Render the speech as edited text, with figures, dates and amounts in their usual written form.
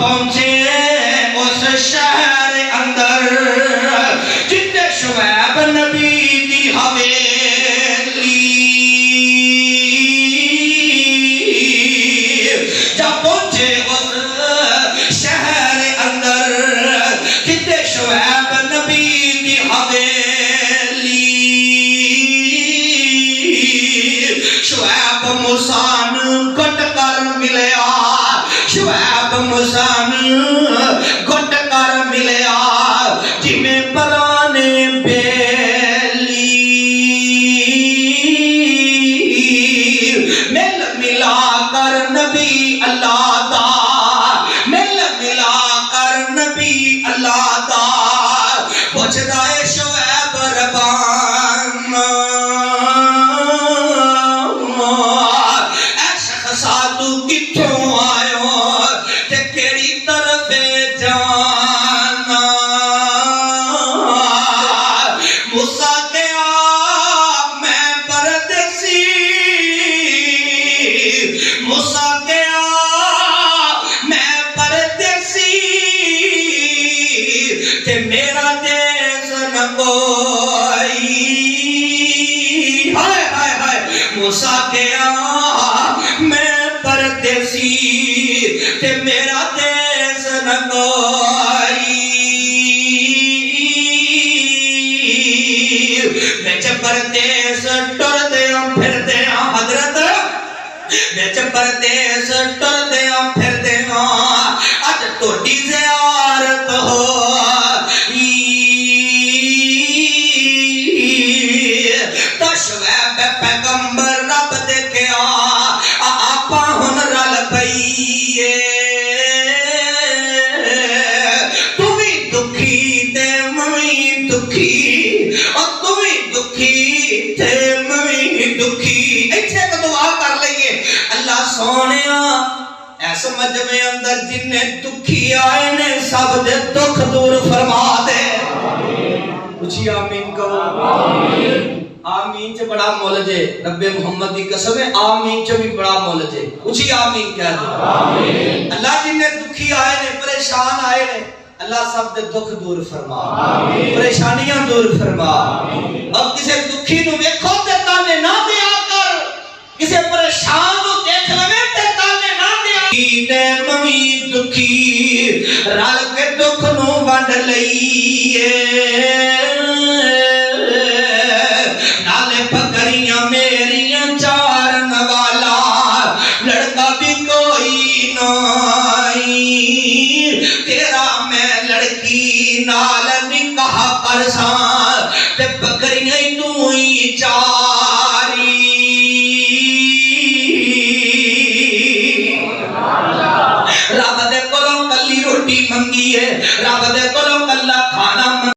پہنچے اس شہر اندر جتے شعیب نبی دی حویلی جب پہنچے اس شہر اندر جتے شعیب نبی دی حویلی شعیب موسیٰ گھٹ کر ملیا شعیب موسیٰ گھٹ کر ملیا جی میں پرانے بیلی مل ملا کر نبی اللہ دا مل ملا کر نبی اللہ دا پوچھ دائے شعیب ربان اے شخصا تو کتھوں آئے تے کیڑی طرف جانا موسیٰ کہا میں پردیسی موسیٰ کہا میں پردیسی تے میرا دیس نہ کوئی ہائے ہائے ہائے موسیٰ کہا میں پردیسی تے میرا دیس نہ کوئی بچ پردیس ٹر دیاں پھر دیاں حضرت بچ پردیس ٹر دیاں پھر دیاں اج توڑی زیارت ہوئی تا شعیب پیغمبر رب دیکھیا آپا ہن رل پئیے تمہیں دکھی تے میں دکھی اور تمہیں دکھی تے میں دکھی ایتھے ایک دعا کر لئیے اللہ سونیا ایسا مجمع اندر جن نے دکھی آئے نے سب دے دکھ دور فرما دے اچھی آمین کہو آمین چا بڑا مولد ہے رب محمد دی قسم ہے آمین چا بھی بڑا مولد ہے اچھی آمین کہہ دو اللہ جن نے دکھی آئے نے پریشان آئے نے اللہ سب دے دکھ دور فرما پریشانیاں دور فرما اب کسے دکھی نو ویکھو تے تانے نہ دیا کر کسے پریشان نو دیکھ لگے تے تانے نہ دیا تے ممی دکھی رل کے دکھ نو ونڈ لئیے نالے پکڑیاں میریاں چار نوالا لڑکا بھی کوئی نہیں تیرا میں لڑکی نال نکاح کرساں تے پکڑیاں تو ہی چاری رب دے کولوں کلی روٹی منگی ہے رب دے کولوں